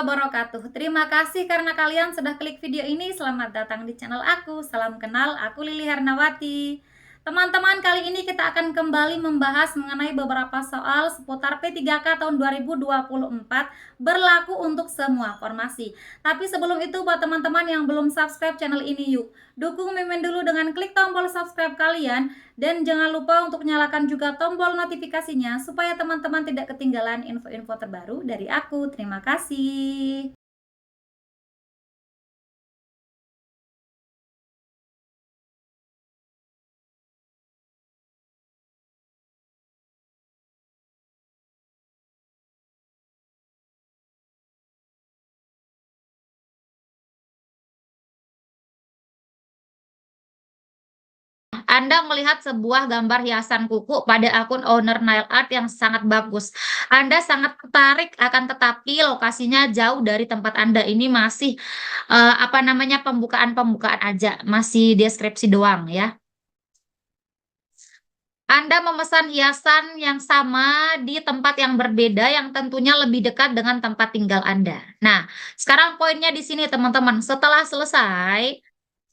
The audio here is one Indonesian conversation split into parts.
wabarakatuh. Terima kasih karena kalian sudah klik video ini. Selamat datang di channel aku. Salam kenal, aku Lili Hernawati. Teman-teman, kali ini kita akan kembali membahas mengenai beberapa soal seputar P3K tahun 2024 berlaku untuk semua formasi. Tapi sebelum itu, buat teman-teman yang belum subscribe channel ini, yuk dukung Mimin dulu dengan klik tombol subscribe kalian. Dan jangan lupa untuk nyalakan juga tombol notifikasinya supaya teman-teman tidak ketinggalan info-info terbaru dari aku. Terima kasih. Anda melihat sebuah gambar hiasan kuku pada akun owner Nail Art yang sangat bagus. Anda sangat tertarik, akan tetapi lokasinya jauh dari tempat Anda. Ini masih pembukaan-pembukaan aja, masih deskripsi doang ya. Anda memesan hiasan yang sama di tempat yang berbeda yang tentunya lebih dekat dengan tempat tinggal Anda. Nah, sekarang poinnya di sini teman-teman. Setelah selesai,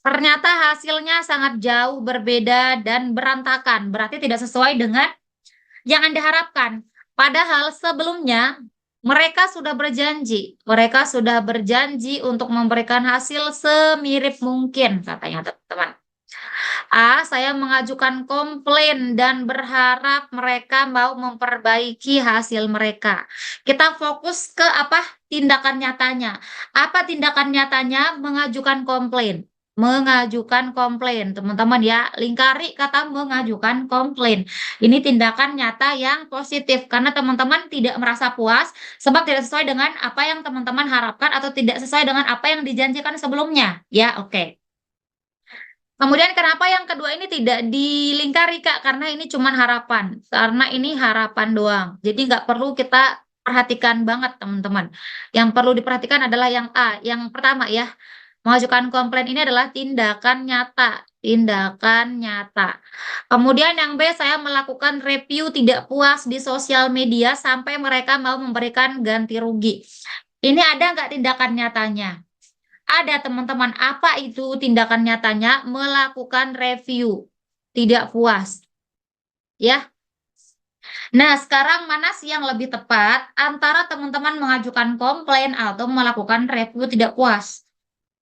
ternyata hasilnya sangat jauh berbeda dan berantakan. Berarti tidak sesuai dengan yang Anda harapkan. Padahal sebelumnya mereka sudah berjanji. Mereka sudah berjanji untuk memberikan hasil semirip mungkin, katanya teman-teman. Saya mengajukan komplain dan berharap mereka mau memperbaiki hasil mereka. Kita fokus ke apa? Tindakan nyatanya. Apa tindakan nyatanya? Mengajukan komplain. Mengajukan komplain, teman-teman ya. Lingkari kata mengajukan komplain. Ini tindakan nyata yang positif karena teman-teman tidak merasa puas sebab tidak sesuai dengan apa yang teman-teman harapkan atau tidak sesuai dengan apa yang dijanjikan sebelumnya. Ya, oke. Kemudian kenapa yang kedua ini tidak dilingkari Kak? Karena ini cuma harapan. Karena ini harapan doang. Jadi nggak perlu kita perhatikan banget teman-teman. Yang perlu diperhatikan adalah yang A. Yang pertama ya, mengajukan komplain ini adalah tindakan nyata. Tindakan nyata. Kemudian yang B, saya melakukan review tidak puas di sosial media sampai mereka mau memberikan ganti rugi. Ini ada nggak tindakan nyatanya? Ada teman-teman, apa itu tindakan nyatanya? Melakukan review, tidak puas. Ya. Nah, sekarang mana sih yang lebih tepat antara teman-teman mengajukan komplain atau melakukan review tidak puas?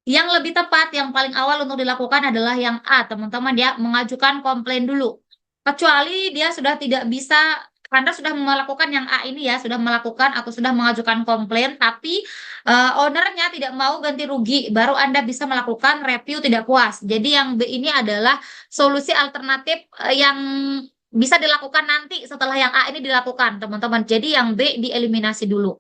Yang lebih tepat, yang paling awal untuk dilakukan adalah yang A, teman-teman ya, mengajukan komplain dulu. Kecuali dia sudah tidak bisa, Anda sudah melakukan yang A ini ya, sudah melakukan atau sudah mengajukan komplain, tapi ownernya tidak mau ganti rugi, baru Anda bisa melakukan review tidak puas. Jadi yang B ini adalah solusi alternatif yang bisa dilakukan nanti setelah yang A ini dilakukan, teman-teman. Jadi yang B dieliminasi dulu.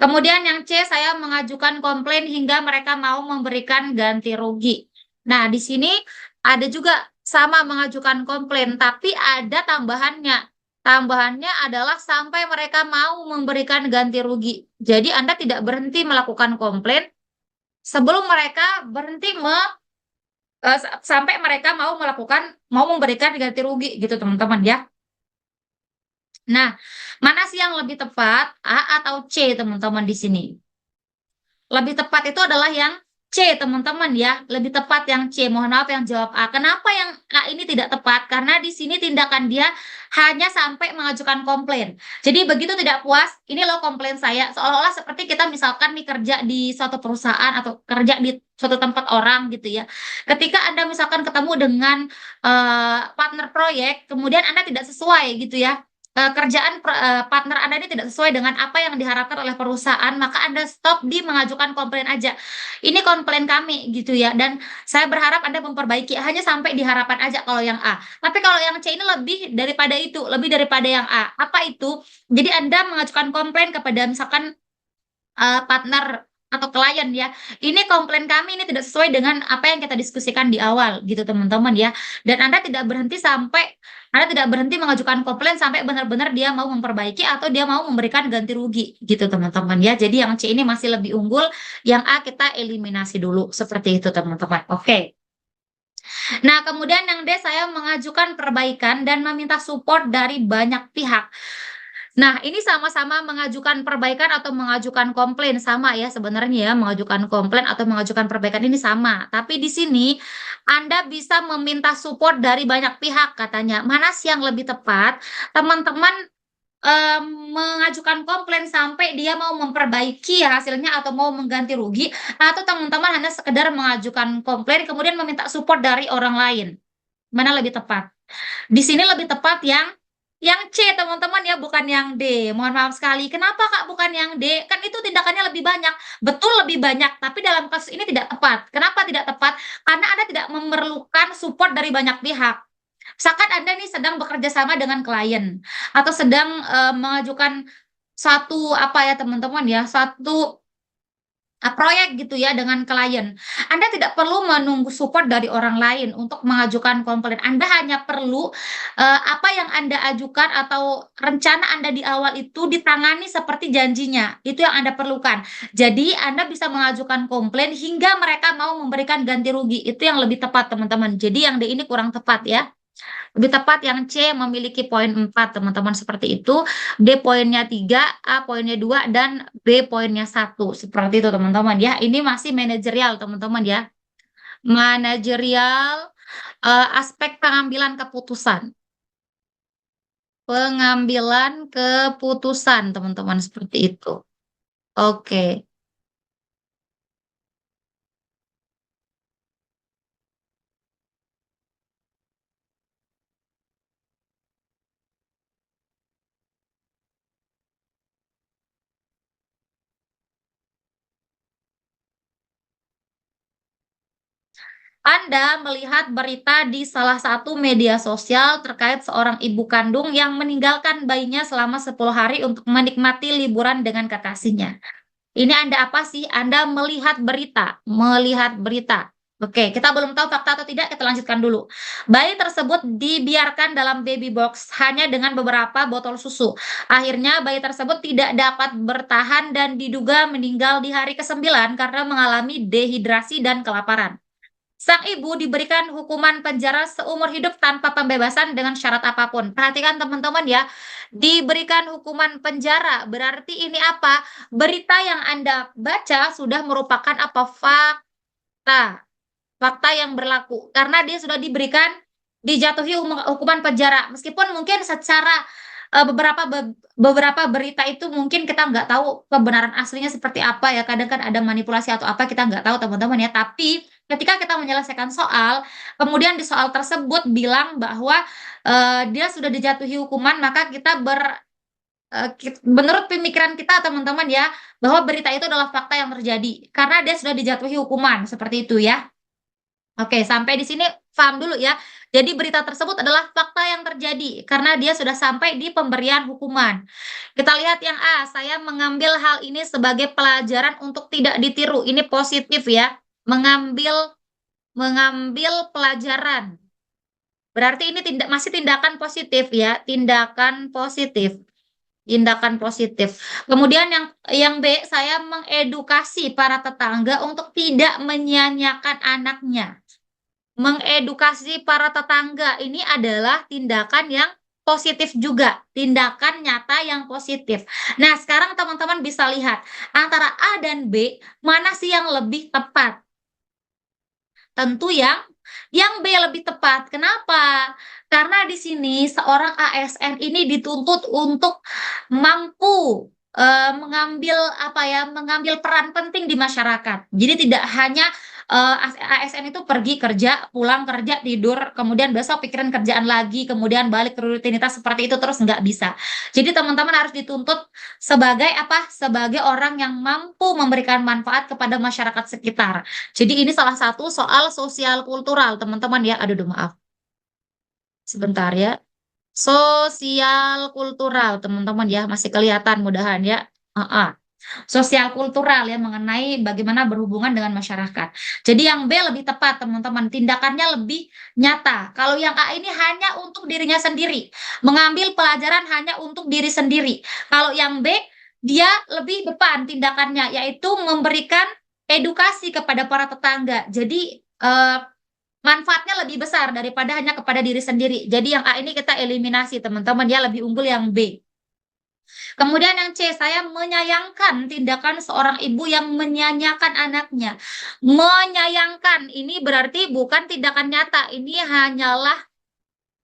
Kemudian yang C, saya mengajukan komplain hingga mereka mau memberikan ganti rugi. Nah, di sini ada juga sama mengajukan komplain, tapi ada tambahannya. Tambahannya adalah sampai mereka mau memberikan ganti rugi. Jadi Anda tidak berhenti melakukan komplain sebelum mereka berhenti sampai mereka mau memberikan ganti rugi gitu teman-teman ya. Nah, mana sih yang lebih tepat, A atau C teman-teman di sini? Lebih tepat itu adalah yang C, teman-teman ya. Lebih tepat yang C. Mohon maaf yang jawab A. Kenapa yang A ini tidak tepat? Karena di sini tindakan dia hanya sampai mengajukan komplain. Jadi begitu tidak puas, ini loh komplain saya. Seolah-olah seperti kita misalkan nih kerja di suatu perusahaan atau kerja di suatu tempat orang gitu ya. Ketika Anda misalkan ketemu dengan partner proyek, kemudian Anda tidak sesuai gitu ya. Partner Anda ini tidak sesuai dengan apa yang diharapkan oleh perusahaan, maka Anda stop di mengajukan komplain aja. Ini komplain kami gitu ya, dan saya berharap Anda memperbaiki, hanya sampai di harapan aja kalau yang A. Tapi kalau yang C ini lebih daripada itu, lebih daripada yang A. Apa itu? Jadi Anda mengajukan komplain kepada misalkan partner atau klien ya, ini komplain kami ini tidak sesuai dengan apa yang kita diskusikan di awal gitu teman-teman ya, dan Anda tidak berhenti mengajukan komplain sampai benar-benar dia mau memperbaiki atau dia mau memberikan ganti rugi gitu teman-teman ya. Jadi yang C ini masih lebih unggul, yang A kita eliminasi dulu seperti itu teman-teman. Oke. Nah, kemudian yang D, saya mengajukan perbaikan dan meminta support dari banyak pihak. Nah, ini sama-sama mengajukan perbaikan atau mengajukan komplain, sama ya sebenarnya ya, mengajukan komplain atau mengajukan perbaikan ini sama. Tapi di sini Anda bisa meminta support dari banyak pihak katanya. Mana sih yang lebih tepat? Teman-teman mengajukan komplain sampai dia mau memperbaiki hasilnya atau mau mengganti rugi, atau teman-teman hanya sekedar mengajukan komplain kemudian meminta support dari orang lain. Mana lebih tepat? Di sini lebih tepat yang C teman-teman ya, bukan yang D. Mohon maaf sekali. Kenapa Kak bukan yang D? Kan itu tindakannya lebih banyak. Betul lebih banyak, tapi dalam kasus ini tidak tepat. Kenapa tidak tepat? Karena Anda tidak memerlukan support dari banyak pihak. Misalkan Anda nih sedang bekerja sama dengan klien atau sedang mengajukan satu apa ya teman-teman ya, satu proyek gitu ya dengan klien. Anda tidak perlu menunggu support dari orang lain untuk mengajukan komplain. Anda hanya perlu apa yang Anda ajukan atau rencana Anda di awal itu ditangani seperti janjinya. Itu yang Anda perlukan. Jadi Anda bisa mengajukan komplain hingga mereka mau memberikan ganti rugi. Itu yang lebih tepat, teman-teman. Jadi yang D ini kurang tepat ya. Lebih tepat yang C memiliki poin 4, teman-teman, seperti itu. D poinnya 3, A poinnya 2, dan B poinnya 1. Seperti itu, teman-teman ya. Ini masih manajerial, teman-teman ya. Manajerial aspek pengambilan keputusan. Pengambilan keputusan, teman-teman, seperti itu. Oke. Anda melihat berita di salah satu media sosial terkait seorang ibu kandung yang meninggalkan bayinya selama 10 hari untuk menikmati liburan dengan kekasihnya. Ini Anda apa sih? Anda melihat berita, melihat berita. Oke, kita belum tahu fakta atau tidak, kita lanjutkan dulu. Bayi tersebut dibiarkan dalam baby box hanya dengan beberapa botol susu. Akhirnya bayi tersebut tidak dapat bertahan dan diduga meninggal di hari ke-9 karena mengalami dehidrasi dan kelaparan. Sang ibu diberikan hukuman penjara seumur hidup tanpa pembebasan dengan syarat apapun. Perhatikan teman-teman ya, diberikan hukuman penjara. Berarti ini apa? Berita yang Anda baca sudah merupakan apa? Fakta. Fakta yang berlaku. Karena dia sudah dijatuhi hukuman penjara. Meskipun mungkin secara beberapa berita itu mungkin kita nggak tahu kebenaran aslinya seperti apa ya. Kadang kan ada manipulasi atau apa kita nggak tahu teman-teman ya. Tapi ketika kita menyelesaikan soal, kemudian di soal tersebut bilang bahwa dia sudah dijatuhi hukuman, maka kita menurut pemikiran kita teman-teman ya, bahwa berita itu adalah fakta yang terjadi karena dia sudah dijatuhi hukuman seperti itu ya. Oke, sampai di sini paham dulu ya. Jadi berita tersebut adalah fakta yang terjadi karena dia sudah sampai di pemberian hukuman. Kita lihat yang A, saya mengambil hal ini sebagai pelajaran untuk tidak ditiru. Ini positif ya. Mengambil mengambil pelajaran. Berarti ini masih tindakan positif ya, tindakan positif. Tindakan positif. Kemudian yang B, saya mengedukasi para tetangga untuk tidak menyia-nyiakan anaknya. Mengedukasi para tetangga ini adalah tindakan yang positif juga, tindakan nyata yang positif. Nah, sekarang teman-teman bisa lihat antara A dan B, mana sih yang lebih tepat? Tentu yang B lebih tepat. Kenapa? Karena di sini seorang ASN ini dituntut untuk mampu mengambil apa ya, mengambil peran penting di masyarakat. Jadi tidak hanya ASN itu pergi kerja, pulang kerja, tidur, kemudian besok pikiran kerjaan lagi, kemudian balik ke rutinitas seperti itu terus nggak bisa. Jadi teman-teman harus dituntut sebagai apa? Sebagai orang yang mampu memberikan manfaat kepada masyarakat sekitar. Jadi ini salah satu soal sosial kultural, teman-teman ya. Aduh, maaf. Sebentar ya. Sosial kultural, teman-teman ya. Masih kelihatan mudahan ya. Heeh. Sosial kultural ya mengenai bagaimana berhubungan dengan masyarakat. Jadi yang B lebih tepat, teman-teman. Tindakannya lebih nyata. Kalau yang A ini hanya untuk dirinya sendiri. Mengambil pelajaran hanya untuk diri sendiri. Kalau yang B, dia lebih depan tindakannya, yaitu memberikan edukasi kepada para tetangga. Jadi manfaatnya lebih besar daripada hanya kepada diri sendiri. Jadi yang A ini kita eliminasi teman-teman ya, lebih unggul yang B. Kemudian yang C, saya menyayangkan tindakan seorang ibu yang menyanyiakan anaknya. Menyayangkan ini berarti bukan tindakan nyata, ini hanyalah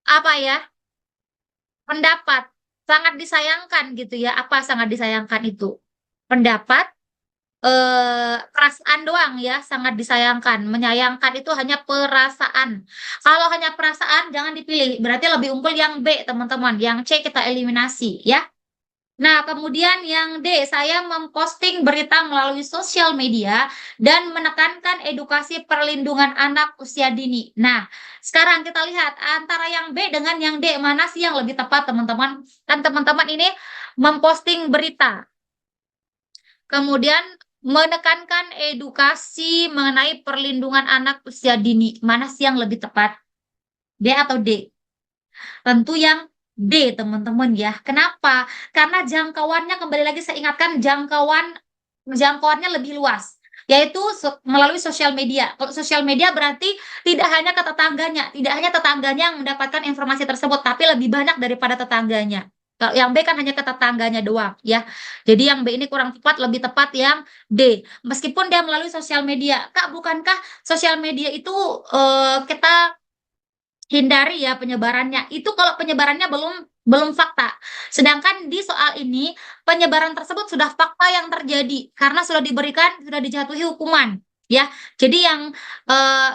apa ya? Pendapat. Sangat disayangkan gitu ya. Apa sangat disayangkan itu? Pendapat, perasaan doang ya, sangat disayangkan. Menyayangkan itu hanya perasaan. Kalau hanya perasaan jangan dipilih, berarti lebih unggul yang B, teman-teman. Yang C kita eliminasi ya. Nah, kemudian yang D, saya memposting berita melalui sosial media dan menekankan edukasi perlindungan anak usia dini. Nah, sekarang kita lihat antara yang B dengan yang D, mana sih yang lebih tepat, teman-teman? Kan teman-teman ini memposting berita, kemudian menekankan edukasi mengenai perlindungan anak usia dini. Mana sih yang lebih tepat? B atau D? Tentu yang D, teman-teman ya. Kenapa? Karena jangkauannya kembali lagi saya ingatkan jangkauannya lebih luas, yaitu melalui sosial media. Kalau sosial media berarti tidak hanya ke tetangganya, tidak hanya tetangganya yang mendapatkan informasi tersebut, tapi lebih banyak daripada tetangganya. Kalau yang B kan hanya ke tetangganya doang ya. Jadi yang B ini kurang tepat, lebih tepat yang D. Meskipun dia melalui sosial media. Kak, bukankah sosial media itu kita hindari ya penyebarannya. Itu kalau penyebarannya belum fakta. Sedangkan di soal ini penyebaran tersebut sudah fakta yang terjadi karena sudah dijatuhi hukuman. Ya, jadi yang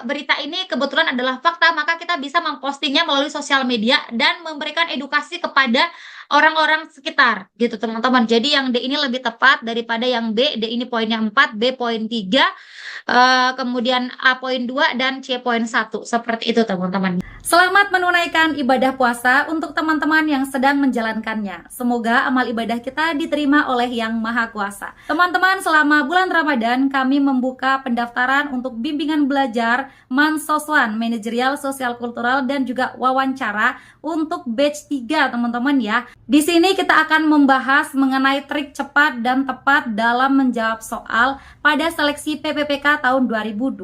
berita ini kebetulan adalah fakta, maka kita bisa mempostingnya melalui sosial media dan memberikan edukasi kepada orang-orang sekitar, gitu teman-teman. Jadi yang D ini lebih tepat daripada yang B. D ini poinnya 4, B poin 3, kemudian A poin 2 dan C poin 1. Seperti itu teman-teman. Selamat menunaikan ibadah puasa untuk teman-teman yang sedang menjalankannya. Semoga amal ibadah kita diterima oleh Yang Maha Kuasa. Teman-teman, selama bulan Ramadan kami membuka pendaftaran untuk bimbingan belajar Mansoswan, Manajerial Sosial Kultural dan juga wawancara untuk batch 3, teman-teman ya. Di sini kita akan membahas mengenai trik cepat dan tepat dalam menjawab soal pada seleksi PPPK tahun 2024.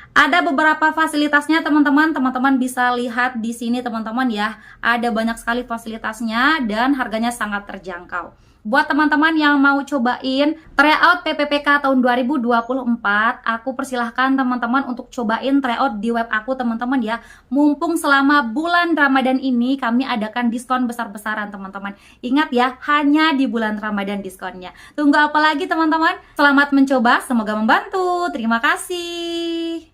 Ada beberapa fasilitasnya teman-teman. Teman-teman bisa lihat di sini teman-teman ya. Ada banyak sekali fasilitasnya dan harganya sangat terjangkau. Buat teman-teman yang mau cobain tryout PPPK tahun 2024, aku persilahkan teman-teman untuk cobain tryout di web aku teman-teman ya. Mumpung selama bulan Ramadan ini kami adakan diskon besar-besaran teman-teman. Ingat ya, hanya di bulan Ramadan diskonnya. Tunggu apa lagi teman-teman? Selamat mencoba, semoga membantu. Terima kasih.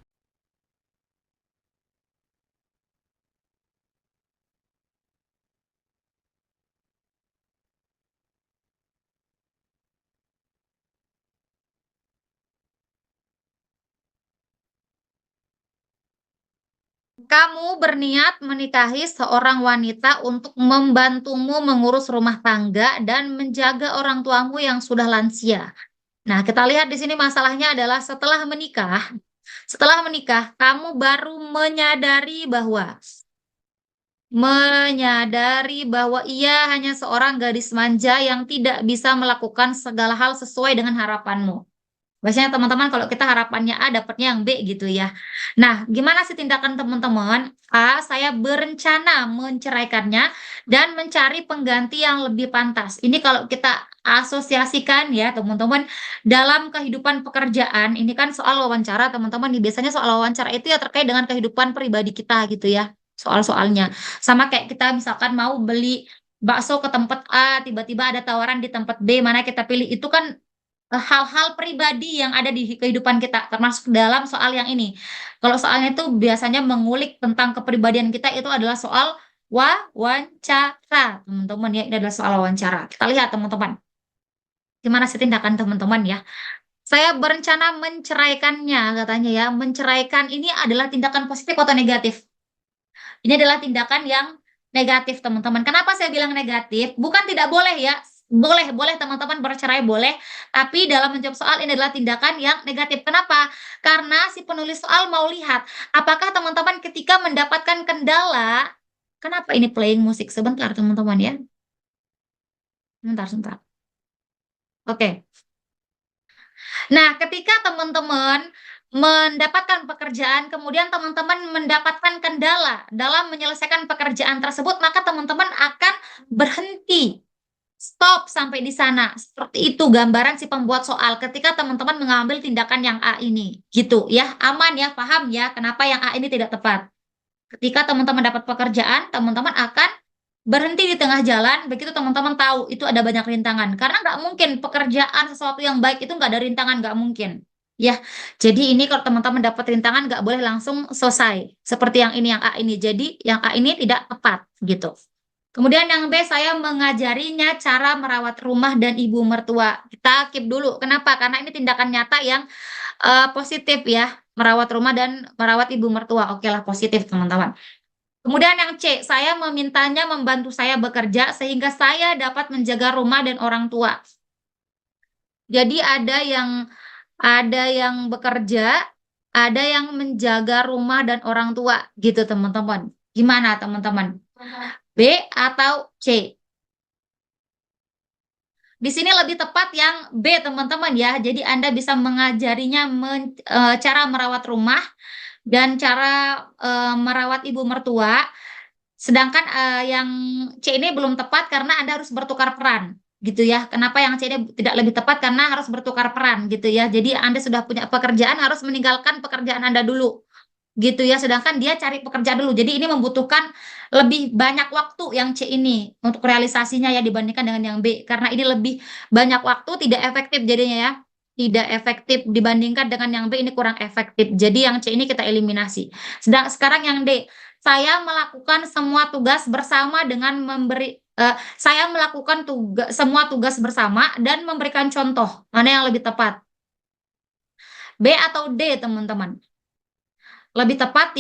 Kamu berniat menikahi seorang wanita untuk membantumu mengurus rumah tangga dan menjaga orang tuamu yang sudah lansia. Nah, kita lihat di sini masalahnya adalah setelah menikah, kamu baru menyadari bahwa ia hanya seorang gadis manja yang tidak bisa melakukan segala hal sesuai dengan harapanmu. Biasanya teman-teman kalau kita harapannya A dapatnya yang B gitu ya. Nah, gimana sih tindakan teman-teman? A, saya berencana menceraikannya dan mencari pengganti yang lebih pantas. Ini kalau kita asosiasikan ya teman-teman dalam kehidupan pekerjaan, ini kan soal wawancara teman-teman. Biasanya soal wawancara itu ya terkait dengan kehidupan pribadi kita gitu ya. Soal-soalnya. Sama kayak kita misalkan mau beli bakso ke tempat A, tiba-tiba ada tawaran di tempat B, mana kita pilih. Itu kan hal-hal pribadi yang ada di kehidupan kita, termasuk dalam soal yang ini. Kalau soalnya itu biasanya mengulik tentang kepribadian kita, itu adalah soal wawancara, teman-teman ya. Ini adalah soal wawancara. Kita lihat teman-teman, gimana sih tindakan teman-teman ya. Saya berencana menceraikannya, katanya ya. Menceraikan ini adalah tindakan positif atau negatif? Ini adalah tindakan yang negatif, teman-teman. Kenapa saya bilang negatif? Bukan tidak boleh ya. Boleh, boleh teman-teman bercerai boleh. Tapi dalam menjawab soal ini adalah tindakan yang negatif. Kenapa? Karena si penulis soal mau lihat apakah teman-teman ketika mendapatkan kendala, kenapa ini playing musik? Sebentar teman-teman ya. Sebentar, sebentar. Oke. Nah, ketika teman-teman mendapatkan pekerjaan, kemudian teman-teman mendapatkan kendala dalam menyelesaikan pekerjaan tersebut, maka teman-teman akan berhenti. Stop sampai di sana. Seperti itu gambaran si pembuat soal ketika teman-teman mengambil tindakan yang A ini. Gitu ya. Aman ya, paham ya kenapa yang A ini tidak tepat. Ketika teman-teman dapat pekerjaan, teman-teman akan berhenti di tengah jalan, begitu teman-teman tahu itu ada banyak rintangan. Karena nggak mungkin pekerjaan sesuatu yang baik itu nggak ada rintangan, nggak mungkin. Ya, jadi ini kalau teman-teman dapat rintangan nggak boleh langsung selesai. Seperti yang ini, yang A ini. Jadi yang A ini tidak tepat gitu. Kemudian yang B, saya mengajarinya cara merawat rumah dan ibu mertua. Kita keep dulu. Kenapa? Karena ini tindakan nyata yang positif ya. Merawat rumah dan merawat ibu mertua. Oke lah, positif teman-teman. Kemudian yang C, saya memintanya membantu saya bekerja sehingga saya dapat menjaga rumah dan orang tua. Jadi ada yang bekerja, ada yang menjaga rumah dan orang tua gitu teman-teman. Gimana teman-teman? B atau C? Di sini lebih tepat yang B teman-teman ya. Jadi Anda bisa mengajarinya cara merawat rumah dan cara merawat ibu mertua. Sedangkan yang C ini belum tepat karena Anda harus bertukar peran gitu ya. Kenapa yang C ini tidak lebih tepat? Karena harus bertukar peran gitu ya. Jadi Anda sudah punya pekerjaan harus meninggalkan pekerjaan Anda dulu gitu ya. Sedangkan dia cari pekerjaan dulu. Jadi ini membutuhkan lebih banyak waktu yang C ini untuk realisasinya ya dibandingkan dengan yang B. Karena ini lebih banyak waktu, tidak efektif jadinya ya. Tidak efektif dibandingkan dengan yang B ini kurang efektif. Jadi yang C ini kita eliminasi. Sekarang yang D, saya melakukan semua tugas bersama dengan saya melakukan semua tugas bersama dan memberikan contoh. Mana yang lebih tepat? B atau D, teman-teman? Lebih tepat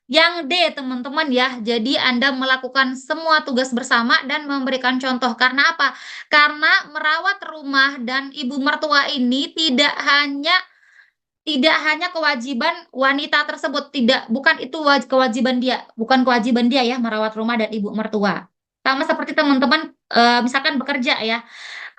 yang D, teman-teman ya. Jadi Anda melakukan semua tugas bersama dan memberikan contoh. Karena apa? Karena merawat rumah dan ibu mertua ini tidak hanya kewajiban wanita tersebut, bukan itu kewajiban dia, bukan kewajiban dia ya merawat rumah dan ibu mertua. Sama seperti teman-teman misalkan bekerja ya.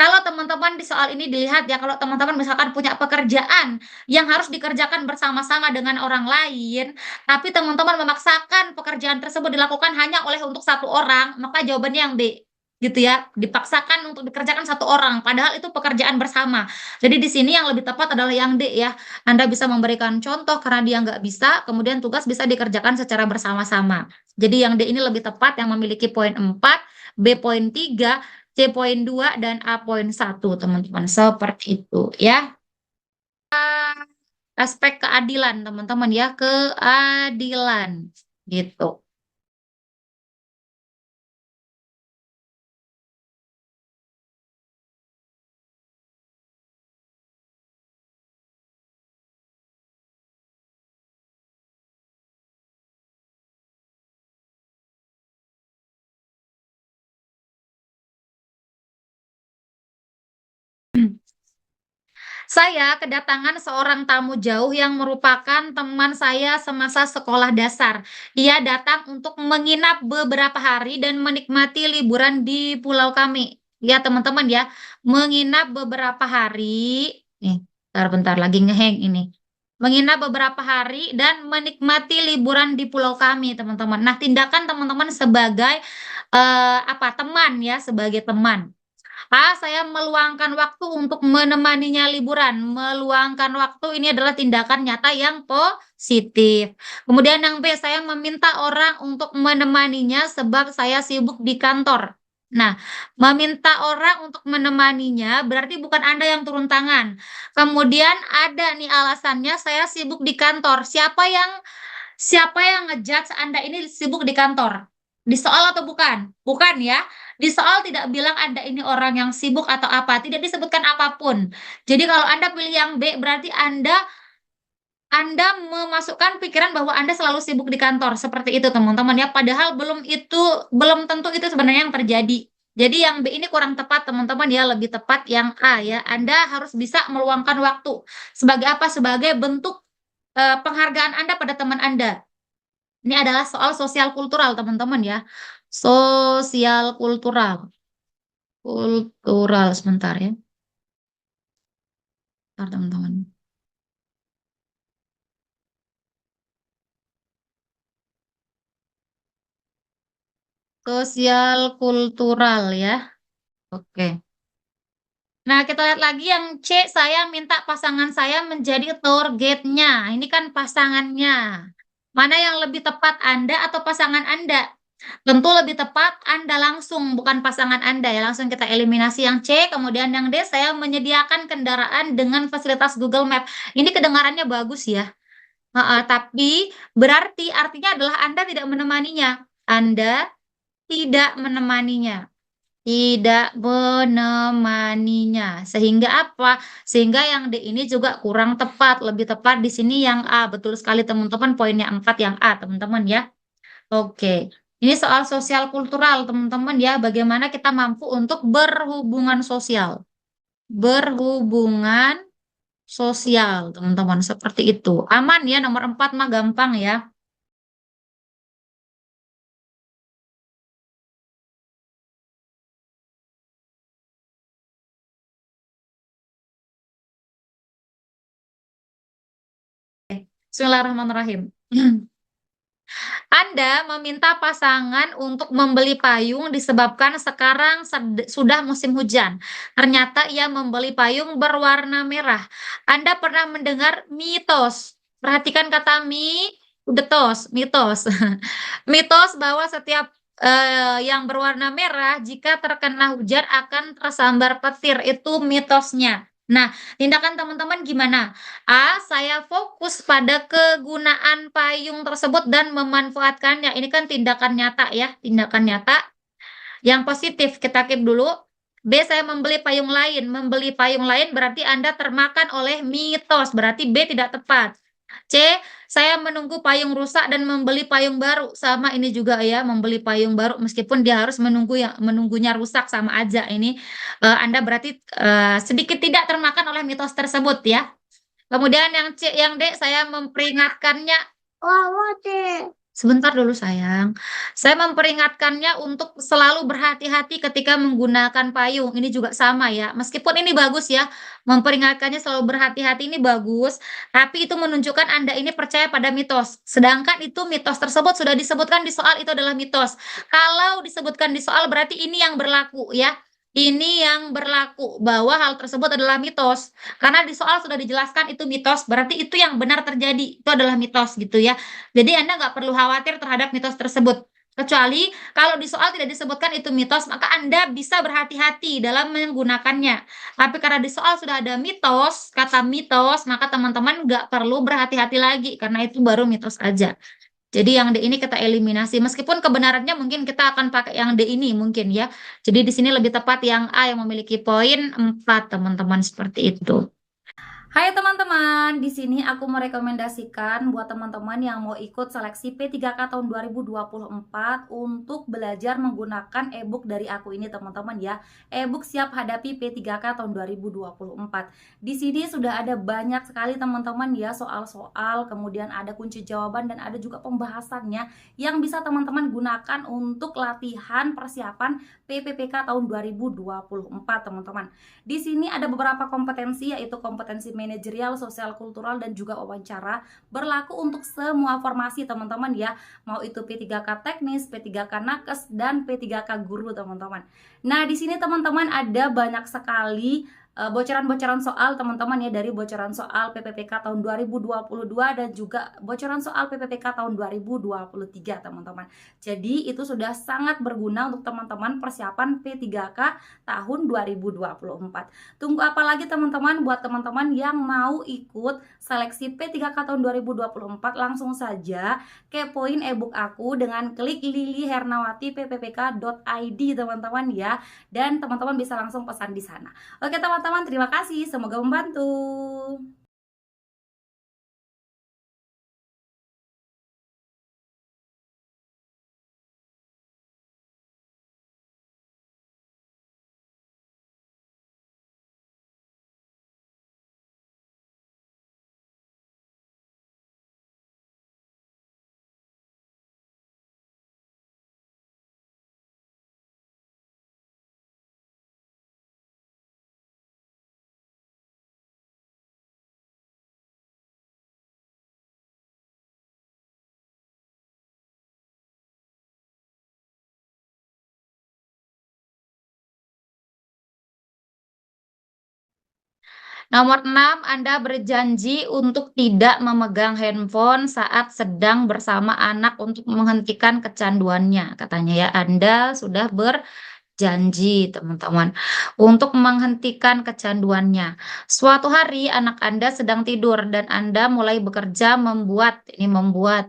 Kalau teman-teman di soal ini dilihat ya, kalau teman-teman misalkan punya pekerjaan yang harus dikerjakan bersama-sama dengan orang lain, tapi teman-teman memaksakan pekerjaan tersebut dilakukan hanya oleh untuk satu orang, maka jawabannya yang B. Gitu ya, dipaksakan untuk dikerjakan satu orang, padahal itu pekerjaan bersama. Jadi di sini yang lebih tepat adalah yang D ya. Anda bisa memberikan contoh karena dia nggak bisa, kemudian tugas bisa dikerjakan secara bersama-sama. Jadi yang D ini lebih tepat yang memiliki poin 4, B poin 3, C poin 2, dan A poin 1, teman-teman. Seperti itu ya. Aspek keadilan, teman-teman ya. Keadilan. Gitu. Saya kedatangan seorang tamu jauh yang merupakan teman saya semasa sekolah dasar. Ia datang untuk menginap beberapa hari dan menikmati liburan di pulau kami. Ya, teman-teman ya, menginap beberapa hari. Bentar-bentar lagi ngeheng ini. Menginap beberapa hari dan menikmati liburan di pulau kami, teman-teman. Nah, tindakan teman-teman sebagai apa teman ya, sebagai teman. Saya meluangkan waktu untuk menemaninya liburan. Meluangkan waktu ini adalah tindakan nyata yang positif. Kemudian yang B, saya meminta orang untuk menemaninya sebab saya sibuk di kantor. Nah, meminta orang untuk menemaninya berarti bukan Anda yang turun tangan. Kemudian ada nih alasannya, saya sibuk di kantor. Siapa yang ngejudge Anda ini sibuk di kantor? Di soal atau bukan? Bukan ya. Di soal tidak bilang Anda ini orang yang sibuk atau apa, tidak disebutkan apapun. Jadi kalau Anda pilih yang B, berarti Anda memasukkan pikiran bahwa Anda selalu sibuk di kantor. Seperti itu teman-teman ya. Padahal belum tentu itu sebenarnya yang terjadi. Jadi yang B ini kurang tepat teman-teman ya, lebih tepat yang A ya. Anda harus bisa meluangkan waktu. Sebagai apa? Sebagai bentuk penghargaan Anda pada teman Anda. Ini adalah soal sosial kultural, teman-teman ya. Sosial kultural. Kultural, sebentar ya. Bentar, teman-teman. Sosial kultural ya. Oke. Nah, kita lihat lagi yang C, saya minta pasangan saya menjadi targetnya. Ini kan pasangannya. Mana yang lebih tepat, Anda atau pasangan Anda? Tentu lebih tepat Anda langsung, bukan pasangan Anda ya. Langsung kita eliminasi yang C, kemudian yang D, saya menyediakan kendaraan dengan fasilitas Google Map. Ini kedengarannya bagus ya. Heeh, tapi berarti artinya adalah Anda tidak menemaninya. Anda tidak menemaninya. Tidak menemaninya. Sehingga apa? Sehingga yang D ini juga kurang tepat. Lebih tepat di sini yang A. Betul sekali teman-teman. Poinnya 4 yang A, teman-teman ya. Oke. Ini soal sosial kultural, teman-teman ya. Bagaimana kita mampu untuk berhubungan sosial. Berhubungan sosial, teman-teman. Seperti itu. Aman ya, nomor 4 mah gampang ya. Bismillahirrahmanirrahim. Anda meminta pasangan untuk membeli payung disebabkan sekarang sudah musim hujan. Ternyata ia membeli payung berwarna merah. Anda pernah mendengar mitos? Perhatikan kata mitos. Mitos bahwa setiap yang berwarna merah jika terkena hujan akan tersambar petir. Itu mitosnya. Nah, tindakan teman-teman gimana? A, saya fokus pada kegunaan payung tersebut dan memanfaatkannya. Ini kan tindakan nyata ya, tindakan nyata yang positif. Kita keep dulu. B, saya membeli payung lain. Membeli payung lain berarti Anda termakan oleh mitos, berarti B tidak tepat. C, saya menunggu payung rusak dan membeli payung baru. Sama ini juga ya, membeli payung baru meskipun dia harus menunggunya rusak sama aja. Ini Anda berarti sedikit tidak termakan oleh mitos tersebut ya. Kemudian yang C, yang D, saya memperingatkannya. Oh, D. Sebentar dulu sayang. Saya memperingatkannya untuk selalu berhati-hati ketika menggunakan payung. Ini juga sama ya. Meskipun ini bagus ya, memperingatkannya selalu berhati-hati ini bagus, tapi itu menunjukkan Anda ini percaya pada mitos. Sedangkan itu mitos tersebut sudah disebutkan di soal itu adalah mitos. Kalau disebutkan di soal berarti ini yang berlaku ya. Ini yang berlaku bahwa hal tersebut adalah mitos. Karena di soal sudah dijelaskan itu mitos, berarti itu yang benar terjadi. Itu adalah mitos gitu ya. Jadi Anda nggak perlu khawatir terhadap mitos tersebut. Kecuali kalau di soal tidak disebutkan itu mitos, maka Anda bisa berhati-hati dalam menggunakannya. Tapi karena di soal sudah ada mitos, kata mitos, maka teman-teman nggak perlu berhati-hati lagi, karena itu baru mitos aja. Jadi yang D ini kita eliminasi. Meskipun kebenarannya mungkin kita akan pakai yang D ini mungkin ya. Jadi di sini lebih tepat yang A yang memiliki poin 4, teman-teman, seperti itu. Hai teman-teman, di sini aku merekomendasikan buat teman-teman yang mau ikut seleksi P3K tahun 2024 untuk belajar menggunakan e-book dari aku ini teman-teman ya. E-book siap hadapi P3K tahun 2024. Di sini sudah ada banyak sekali teman-teman ya soal-soal, kemudian ada kunci jawaban dan ada juga pembahasannya yang bisa teman-teman gunakan untuk latihan persiapan PPPK tahun 2024 teman-teman. Di sini ada beberapa kompetensi yaitu kompetensi manajerial, sosial kultural dan juga wawancara, berlaku untuk semua formasi teman-teman ya. Mau itu P3K teknis, P3K nakes dan P3K guru teman-teman. Nah, di sini teman-teman ada banyak sekali bocoran-bocoran soal teman-teman ya, dari bocoran soal PPPK tahun 2022 dan juga bocoran soal PPPK tahun 2023 teman-teman. Jadi itu sudah sangat berguna untuk teman-teman persiapan P3K tahun 2024. Tunggu apa lagi teman-teman? Buat teman-teman yang mau ikut seleksi P3K tahun 2024, langsung saja kepoin e-book aku dengan klik lilihernawati.ppk.id teman-teman ya, dan teman-teman bisa langsung pesan di sana. Oke teman-teman, terima kasih, semoga membantu. Nomor 6, Anda berjanji untuk tidak memegang handphone saat sedang bersama anak untuk menghentikan kecanduannya. Katanya ya, Anda sudah berjanji, teman-teman, untuk menghentikan kecanduannya. Suatu hari anak Anda sedang tidur dan Anda mulai bekerja membuat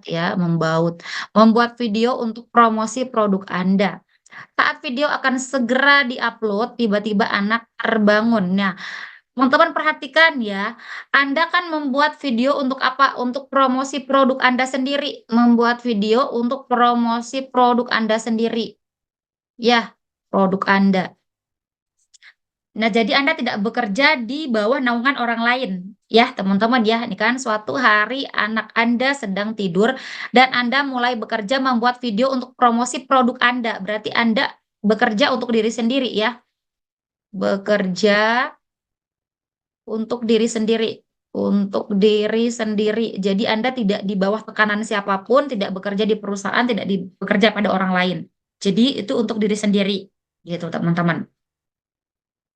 ya, membuat video untuk promosi produk Anda. Saat video akan segera diupload, tiba-tiba anak terbangun. Nah, teman-teman perhatikan ya, Anda kan membuat video untuk apa? Untuk promosi produk Anda sendiri, membuat video untuk promosi produk Anda sendiri. Ya, produk Anda. Nah, jadi Anda tidak bekerja di bawah naungan orang lain. Ya, teman-teman ya, ini kan suatu hari anak Anda sedang tidur dan Anda mulai bekerja membuat video untuk promosi produk Anda. Berarti Anda bekerja untuk diri sendiri ya. Bekerja untuk diri sendiri, untuk diri sendiri. Jadi Anda tidak di bawah tekanan siapapun, tidak bekerja di perusahaan, tidak bekerja pada orang lain. Jadi itu untuk diri sendiri, gitu teman-teman.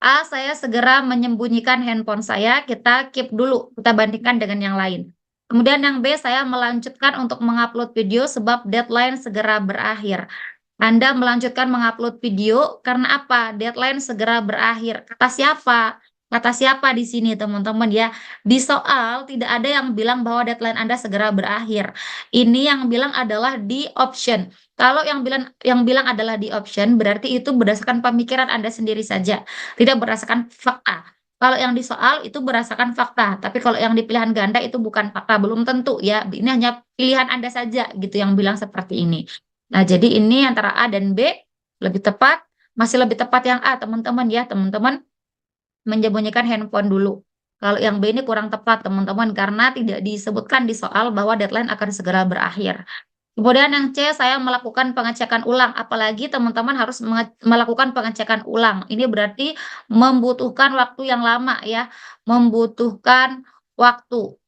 A, saya segera menyembunyikan handphone saya, kita keep dulu, kita bandingkan dengan yang lain. Kemudian yang B, saya melanjutkan untuk mengupload video sebab deadline segera berakhir. Anda melanjutkan mengupload video karena apa? Deadline segera berakhir. Kata siapa? Kata siapa di sini, teman-teman ya? Di soal tidak ada yang bilang bahwa deadline Anda segera berakhir. Ini yang bilang adalah di option. Kalau yang bilang adalah di option, berarti itu berdasarkan pemikiran Anda sendiri saja, tidak berdasarkan fakta. Kalau yang di soal itu berdasarkan fakta, tapi kalau yang di pilihan ganda itu bukan fakta, belum tentu ya. Ini hanya pilihan Anda saja gitu yang bilang seperti ini. Nah, jadi ini antara A dan B lebih tepat, masih lebih tepat yang A, teman-teman ya. Teman-teman menyembunyikan handphone dulu. Kalau yang B ini kurang tepat, teman-teman, karena tidak disebutkan di soal bahwa deadline akan segera berakhir. Kemudian yang C, saya melakukan pengecekan ulang. Apalagi teman-teman harus melakukan pengecekan ulang. Ini berarti membutuhkan waktu yang lama ya, membutuhkan waktu.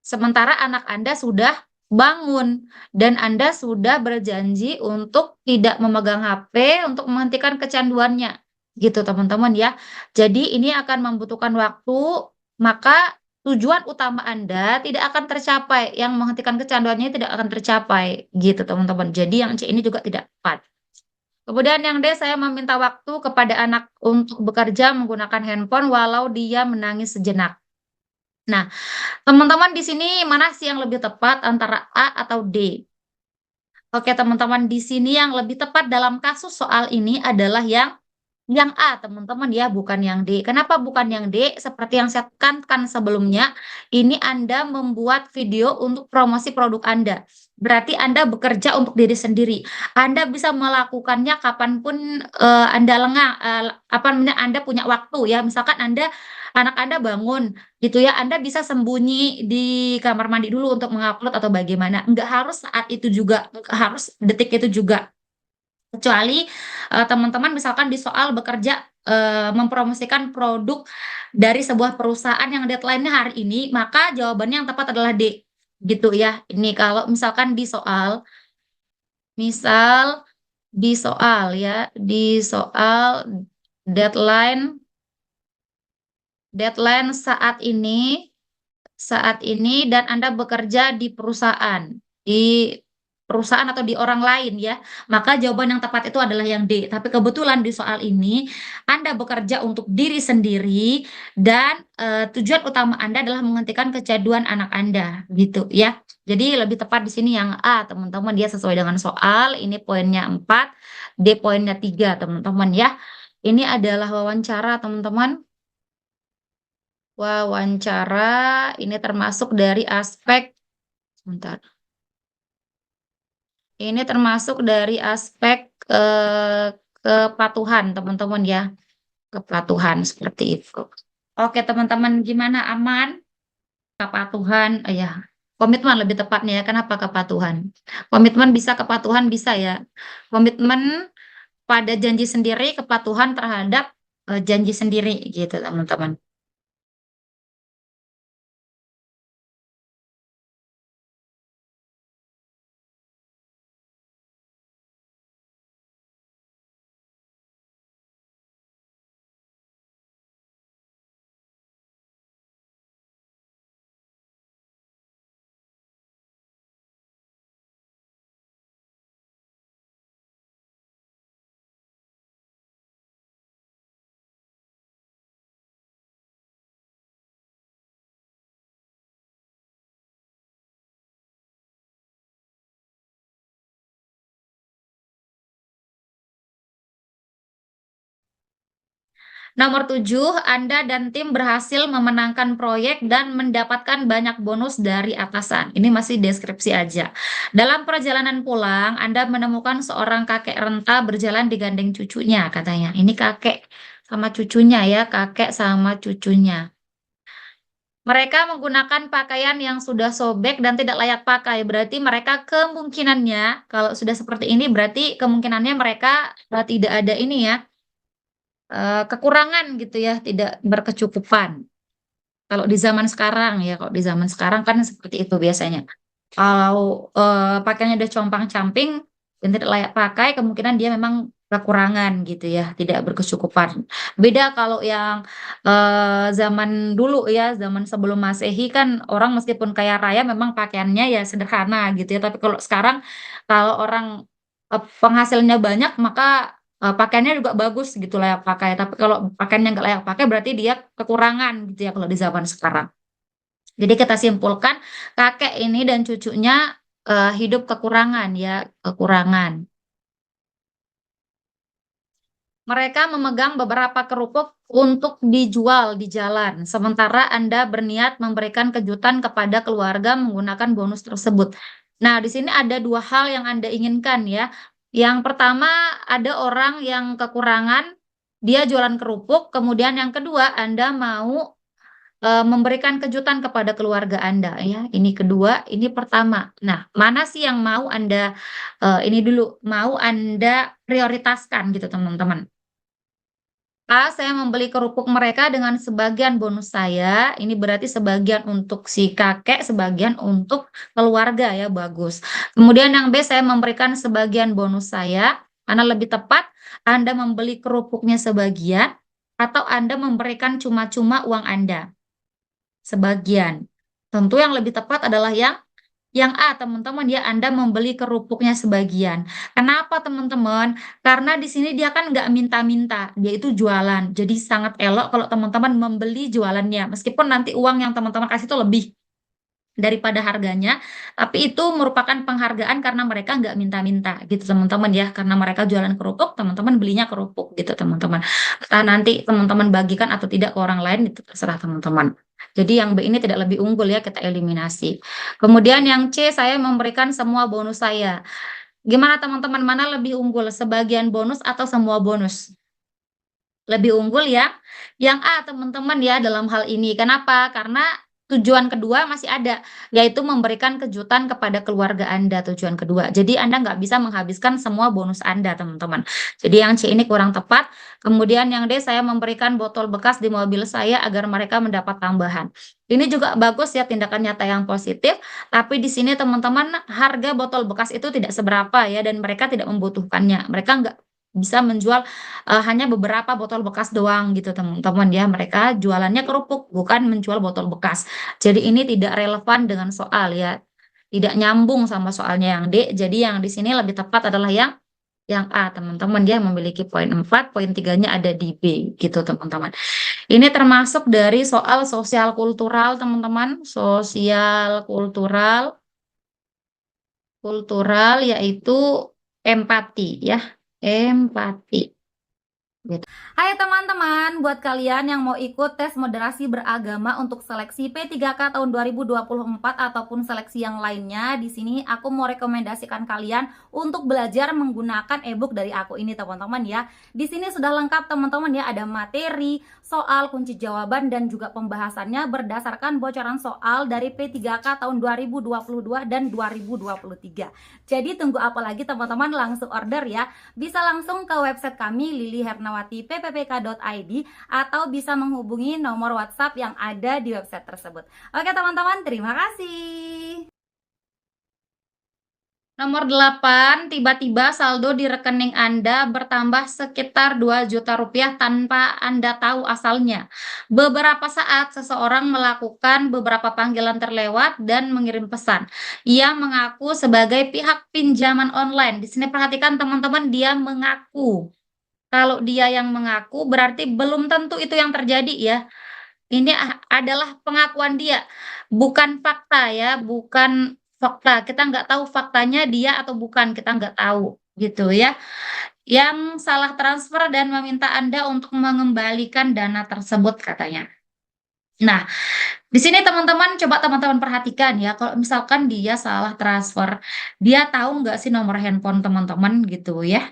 Sementara anak Anda sudah bangun dan Anda sudah berjanji untuk tidak memegang HP untuk menghentikan kecanduannya. Gitu teman-teman ya. Jadi ini akan membutuhkan waktu, maka tujuan utama Anda tidak akan tercapai, yang menghentikan kecanduannya tidak akan tercapai. Gitu teman-teman. Jadi yang C ini juga tidak tepat. Kemudian yang D, saya meminta waktu kepada anak untuk bekerja menggunakan handphone walau dia menangis sejenak. Nah, teman-teman di sini mana sih yang lebih tepat antara A atau D? Oke, teman-teman di sini yang lebih tepat dalam kasus soal ini adalah yang A, teman-teman ya, bukan yang D. Kenapa bukan yang D? Seperti yang saya tekankan sebelumnya, ini Anda membuat video untuk promosi produk Anda. Berarti Anda bekerja untuk diri sendiri. Anda bisa melakukannya kapanpun Anda lengah, apa namanya, Anda punya waktu ya. Misalkan anak Anda bangun gitu ya, Anda bisa sembunyi di kamar mandi dulu untuk mengupload atau bagaimana. Nggak harus saat itu juga, nggak harus detik itu juga. Kecuali, teman-teman misalkan di soal bekerja, mempromosikan produk dari sebuah perusahaan yang deadline-nya hari ini, maka jawabannya yang tepat adalah D, gitu ya. Ini kalau misalkan di soal, misal di soal deadline deadline saat ini dan Anda bekerja di perusahaan atau di orang lain ya, maka jawaban yang tepat itu adalah yang D. Tapi kebetulan di soal ini Anda bekerja untuk diri sendiri dan tujuan utama Anda adalah menghentikan kecanduan anak Anda, gitu ya. Jadi lebih tepat di sini yang A, teman-teman, dia sesuai dengan soal. Ini poinnya 4, D poinnya 3, teman-teman ya. Ini adalah wawancara, teman-teman. Wawancara ini termasuk dari aspek, sebentar. Ini termasuk dari aspek kepatuhan, teman-teman ya. Kepatuhan seperti itu. Oke, teman-teman, gimana, aman? Kepatuhan, ya. Komitmen lebih tepatnya ya. Kenapa kepatuhan? Komitmen bisa, kepatuhan bisa ya. Komitmen pada janji sendiri, kepatuhan terhadap janji sendiri gitu, teman-teman. Nomor 7, Anda dan tim berhasil memenangkan proyek dan mendapatkan banyak bonus dari atasan. Ini masih deskripsi aja. Dalam perjalanan pulang, Anda menemukan seorang kakek renta berjalan digandeng cucunya, katanya. Ini kakek sama cucunya ya, kakek sama cucunya. Mereka menggunakan pakaian yang sudah sobek dan tidak layak pakai. Berarti mereka kemungkinannya, kalau sudah seperti ini, berarti kemungkinannya mereka tidak ada ini ya, kekurangan gitu ya, tidak berkecukupan. Kalau di zaman sekarang ya, kalau di zaman sekarang kan seperti itu biasanya. Kalau pakaiannya udah compang-camping dan tidak layak pakai, kemungkinan dia memang kekurangan gitu ya, tidak berkecukupan. Beda kalau yang zaman dulu ya, zaman sebelum Masehi kan orang meskipun kaya raya memang pakaiannya ya sederhana gitu ya. Tapi kalau sekarang kalau orang penghasilnya banyak maka pakaiannya juga bagus gitu layak pakai. Tapi kalau pakaiannya nggak layak pakai berarti dia kekurangan gitu ya kalau di zaman sekarang. Jadi kita simpulkan kakek ini dan cucunya hidup kekurangan ya, kekurangan. Mereka memegang beberapa kerupuk untuk dijual di jalan, sementara Anda berniat memberikan kejutan kepada keluarga menggunakan bonus tersebut. Nah, di sini ada dua hal yang Anda inginkan ya. Yang pertama, ada orang yang kekurangan, dia jualan kerupuk. Kemudian yang kedua, Anda mau memberikan kejutan kepada keluarga Anda ya. Ini kedua, ini pertama. Nah, mana sih yang mau Anda ini dulu mau Anda prioritaskan gitu teman-teman. A, saya membeli kerupuk mereka dengan sebagian bonus saya. Ini berarti sebagian untuk si kakek, sebagian untuk keluarga ya, bagus. Kemudian yang B, saya memberikan sebagian bonus saya. Karena lebih tepat, Anda membeli kerupuknya sebagian atau Anda memberikan cuma-cuma uang Anda sebagian. Tentu yang lebih tepat adalah yang A, teman-teman ya, Anda membeli kerupuknya sebagian. Kenapa, teman-teman? Karena di sini dia kan nggak minta-minta, dia itu jualan. Jadi sangat elok kalau teman-teman membeli jualannya. Meskipun nanti uang yang teman-teman kasih itu lebih daripada harganya, tapi itu merupakan penghargaan karena mereka nggak minta-minta gitu teman-teman ya, karena mereka jualan kerupuk, teman-teman belinya kerupuk gitu teman-teman. Entah nanti teman-teman bagikan atau tidak ke orang lain itu terserah teman-teman. Jadi yang B ini tidak lebih unggul ya, kita eliminasi. Kemudian yang C, saya memberikan semua bonus saya. Gimana teman-teman, mana lebih unggul, sebagian bonus atau semua bonus? Lebih unggul ya yang A, teman-teman ya, dalam hal ini. Kenapa? Karena tujuan kedua masih ada, yaitu memberikan kejutan kepada keluarga Anda, tujuan kedua. Jadi Anda nggak bisa menghabiskan semua bonus Anda, teman-teman. Jadi yang C ini kurang tepat. Kemudian yang D, saya memberikan botol bekas di mobil saya agar mereka mendapat tambahan. Ini juga bagus ya, tindakan nyata yang positif, tapi di sini teman-teman harga botol bekas itu tidak seberapa ya, dan mereka tidak membutuhkannya. Mereka nggak bisa menjual hanya beberapa botol bekas doang gitu teman-teman ya. Mereka jualannya kerupuk, bukan menjual botol bekas. Jadi ini tidak relevan dengan soal ya. Tidak nyambung sama soalnya yang D. Jadi yang di sini lebih tepat adalah yang A, teman-teman. Dia memiliki poin 4, poin 3-nya ada di B gitu teman-teman. Ini termasuk dari soal sosial kultural teman-teman. Sosial kultural, kultural yaitu empati ya. Empati. Gitu. Hai teman-teman, buat kalian yang mau ikut tes moderasi beragama untuk seleksi P3K tahun 2024 ataupun seleksi yang lainnya, di sini aku mau rekomendasikan kalian untuk belajar menggunakan ebook dari aku ini teman-teman ya. Di sini sudah lengkap teman-teman ya, ada materi, soal, kunci jawaban dan juga pembahasannya berdasarkan bocoran soal dari P3K tahun 2022 dan 2023. Jadi tunggu apa lagi teman-teman, langsung order ya. Bisa langsung ke website kami lilihernawati.ppk.id atau bisa menghubungi nomor WhatsApp yang ada di website tersebut. Oke teman-teman, terima kasih. Nomor 8, tiba-tiba saldo di rekening Anda bertambah sekitar 2 juta rupiah tanpa Anda tahu asalnya. Beberapa saat seseorang melakukan beberapa panggilan terlewat dan mengirim pesan. Ia mengaku sebagai pihak pinjaman online. Di sini perhatikan teman-teman, dia mengaku. Kalau dia yang mengaku berarti belum tentu itu yang terjadi ya. Ini adalah pengakuan dia, bukan fakta ya, bukan fakta. Kita nggak tahu faktanya dia atau bukan, kita nggak tahu gitu ya. yang salah transfer dan meminta Anda untuk mengembalikan dana tersebut katanya. Nah, di sini teman-teman coba teman-teman perhatikan ya, kalau misalkan dia salah transfer, dia tahu nggak sih nomor handphone teman-teman gitu ya?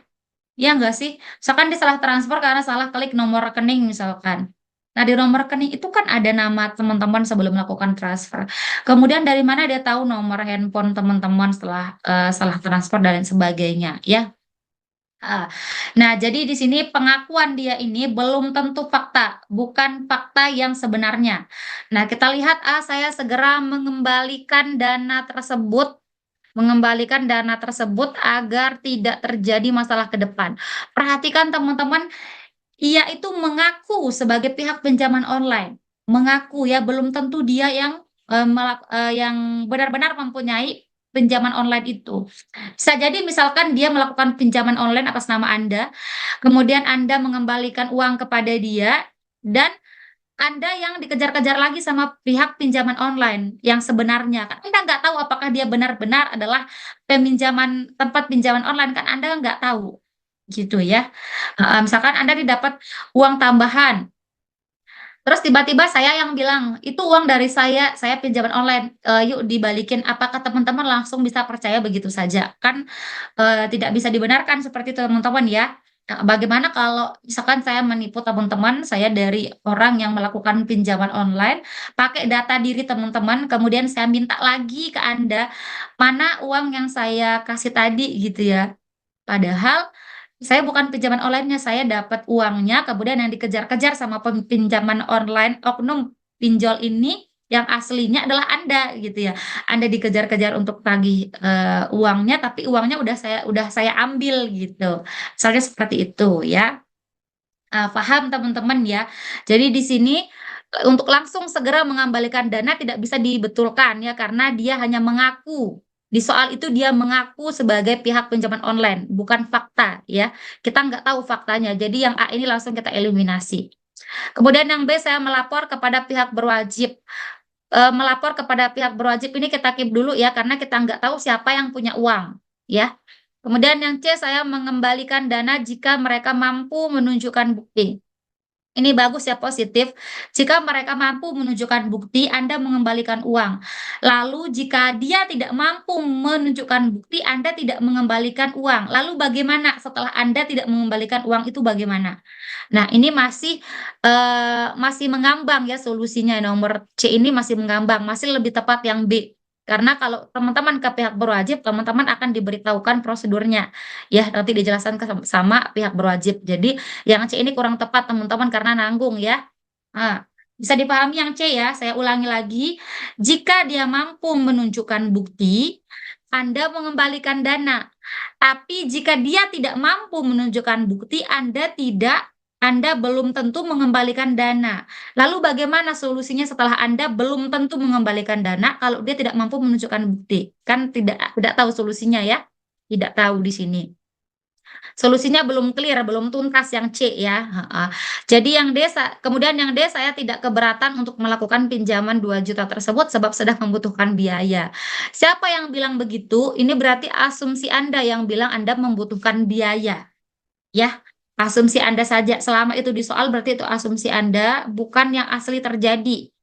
Iya nggak sih? Misalkan dia salah transfer karena salah klik nomor rekening misalkan. Nah, di nomor rekening itu kan ada nama teman-teman sebelum melakukan transfer. Kemudian dari mana dia tahu nomor handphone teman-teman setelah salah transfer dan lain sebagainya, ya? Ah, Nah, jadi di sini pengakuan dia ini belum tentu fakta, bukan fakta yang sebenarnya. Nah, kita lihat, saya segera mengembalikan dana tersebut agar tidak terjadi masalah ke depan. Perhatikan teman-teman, ia itu mengaku sebagai pihak pinjaman online, mengaku ya, belum tentu dia yang benar-benar mempunyai pinjaman online itu. Bisa jadi misalkan dia melakukan pinjaman online atas nama Anda, kemudian Anda mengembalikan uang kepada dia, dan Anda yang dikejar-kejar lagi sama pihak pinjaman online yang sebenarnya. Kan Anda nggak tahu apakah dia benar-benar adalah tempat pinjaman online, kan Anda nggak tahu, gitu ya. Misalkan Anda didapat uang tambahan, terus tiba-tiba saya yang bilang, "Itu uang dari saya pinjaman online, yuk dibalikin." Apakah teman-teman langsung bisa percaya begitu saja? Kan, tidak bisa dibenarkan seperti itu teman-teman ya. Bagaimana kalau misalkan saya menipu teman-teman, saya dari orang yang melakukan pinjaman online, pakai data diri teman-teman, kemudian saya minta lagi ke Anda, mana uang yang saya kasih tadi gitu ya. Padahal saya bukan pinjaman online-nya, saya dapat uangnya, kemudian yang dikejar-kejar sama pinjaman online oknum pinjol ini, yang aslinya adalah Anda gitu ya. Anda dikejar-kejar untuk tagih uangnya, tapi uangnya udah saya ambil gitu. Misalnya seperti itu ya. Paham teman-teman ya. Jadi di sini, untuk langsung segera mengembalikan dana tidak bisa dibetulkan ya, karena dia hanya mengaku. Di soal itu dia mengaku sebagai pihak pinjaman online, bukan fakta ya. Kita nggak tahu faktanya, jadi yang A ini langsung kita eliminasi. Kemudian yang B, saya melapor kepada pihak berwajib. Melapor kepada pihak berwajib ini kita keep dulu ya, karena kita nggak tahu siapa yang punya uang, ya. Kemudian yang C, saya mengembalikan dana jika mereka mampu menunjukkan bukti. Ini bagus ya, positif. Jika mereka mampu menunjukkan bukti, Anda mengembalikan uang. Lalu jika dia tidak mampu menunjukkan bukti, Anda tidak mengembalikan uang. Lalu bagaimana setelah Anda tidak mengembalikan uang itu bagaimana? Nah, ini masih mengambang ya solusinya. Nomor C ini masih mengambang, masih lebih tepat yang B. Karena kalau teman-teman ke pihak berwajib, teman-teman akan diberitahukan prosedurnya. Ya, nanti dijelaskan sama pihak berwajib. Jadi yang C ini kurang tepat teman-teman karena nanggung ya. Nah, bisa dipahami yang C ya, saya ulangi lagi. Jika dia mampu menunjukkan bukti, Anda mengembalikan dana. Tapi jika dia tidak mampu menunjukkan bukti, Anda belum tentu mengembalikan dana. Lalu bagaimana solusinya setelah Anda belum tentu mengembalikan dana kalau dia tidak mampu menunjukkan bukti? Kan tidak tahu solusinya ya. Tidak tahu di sini. Solusinya belum clear, belum tuntas yang C ya. Heeh. Jadi kemudian yang D, saya tidak keberatan untuk melakukan pinjaman 2 juta tersebut sebab sedang membutuhkan biaya. Siapa yang bilang begitu? Ini berarti asumsi Anda yang bilang Anda membutuhkan biaya. Ya, asumsi Anda saja. Selama itu di soal berarti itu asumsi Anda, bukan yang asli terjadi.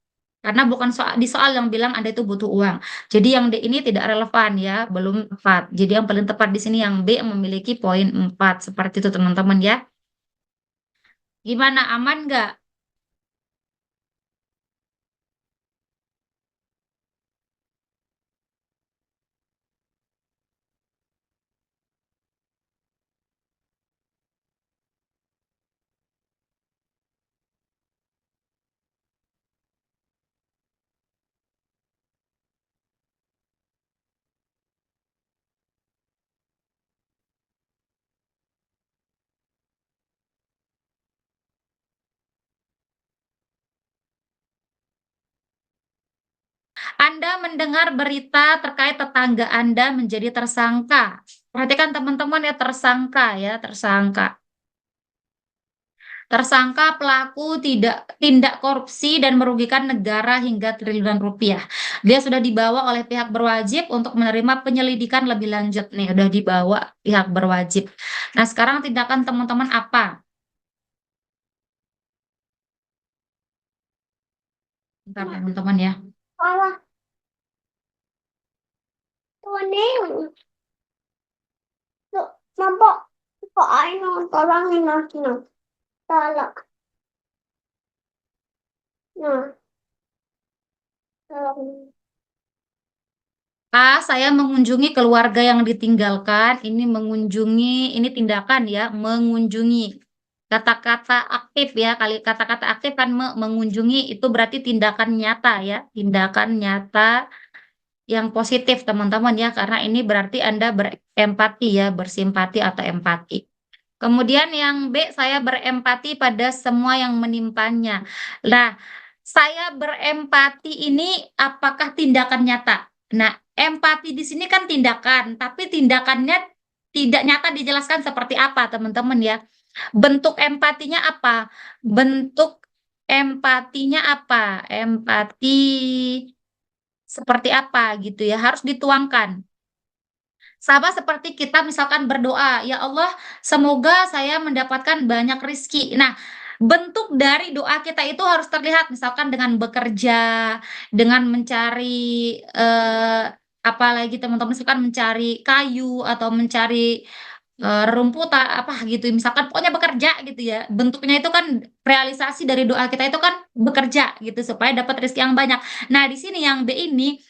Karena bukan di soal yang bilang Anda itu butuh uang. Jadi yang D ini tidak relevan ya, belum tepat. Jadi yang paling tepat di sini yang B yang memiliki poin 4. Seperti itu teman-teman ya. Gimana, aman nggak? Anda mendengar berita terkait tetangga Anda menjadi tersangka. Perhatikan teman-teman ya, tersangka ya, tersangka. Tersangka pelaku tindak korupsi dan merugikan negara hingga triliunan rupiah. Dia sudah dibawa oleh pihak berwajib untuk menerima penyelidikan lebih lanjut nih, udah dibawa pihak berwajib. Nah, sekarang tindakan teman-teman apa? Bentar teman-teman ya. A, saya mengunjungi keluarga yang ditinggalkan. Ini tindakan ya, mengunjungi. Kata-kata aktif ya, kali kata-kata aktif kan mengunjungi itu berarti tindakan nyata ya, tindakan nyata yang positif teman-teman ya, karena ini berarti Anda berempati ya, bersimpati atau empati. Kemudian yang B, saya berempati pada semua yang menimpanya. Nah, saya berempati ini apakah tindakan nyata? Nah, empati di sini kan tindakan, tapi tindakannya tidak nyata dijelaskan seperti apa, teman-teman ya. Bentuk empatinya apa? Bentuk empatinya apa? Empati seperti apa gitu ya, harus dituangkan. Sama seperti kita misalkan berdoa, ya Allah, semoga saya mendapatkan banyak rizki. Nah, bentuk dari doa kita itu harus terlihat, misalkan dengan bekerja, dengan mencari apalagi teman-teman misalkan mencari kayu atau mencari rumputan apa gitu, misalkan pokoknya bekerja gitu ya. Bentuknya itu kan realisasi dari doa kita itu kan bekerja gitu supaya dapat rezeki yang banyak. Nah, di sini yang B ini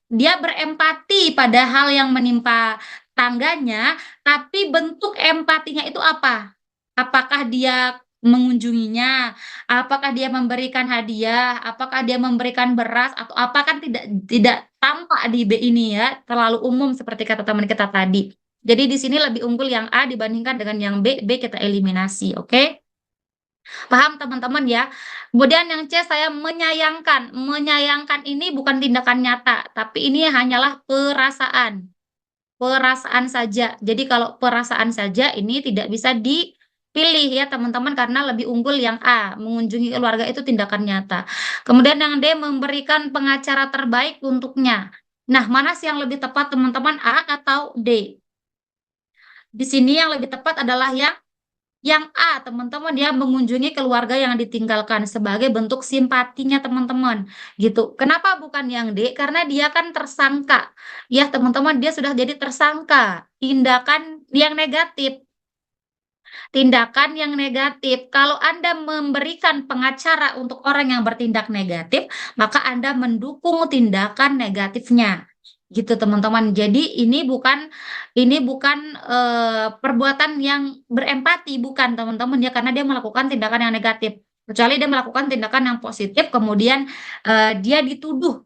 dia berempati pada hal yang menimpa tangganya, tapi bentuk empatinya itu apa? Apakah dia mengunjunginya? Apakah dia memberikan hadiah? Apakah dia memberikan beras atau apa, kan tidak tampak di B ini ya, terlalu umum seperti kata teman kita tadi. Jadi di sini lebih unggul yang A dibandingkan dengan yang B. B kita eliminasi, oke? Paham teman-teman ya? Kemudian yang C, saya menyayangkan. Menyayangkan ini bukan tindakan nyata, tapi ini hanyalah perasaan. Perasaan saja. Jadi kalau perasaan saja ini tidak bisa dipilih ya teman-teman, karena lebih unggul yang A. Mengunjungi keluarga itu tindakan nyata. Kemudian yang D, memberikan pengacara terbaik untuknya. Nah, mana sih yang lebih tepat teman-teman? A atau D? Di sini yang lebih tepat adalah yang A, teman-teman, dia mengunjungi keluarga yang ditinggalkan sebagai bentuk simpatinya teman-teman, gitu. Kenapa bukan yang D? Karena dia kan tersangka. Ya, teman-teman, dia sudah jadi tersangka. Tindakan yang negatif. Tindakan yang negatif. Kalau Anda memberikan pengacara untuk orang yang bertindak negatif, maka Anda mendukung tindakan negatifnya. Gitu teman-teman. Jadi ini bukan perbuatan yang berempati, bukan teman-teman ya, karena dia melakukan tindakan yang negatif. Kecuali dia melakukan tindakan yang positif, kemudian dia dituduh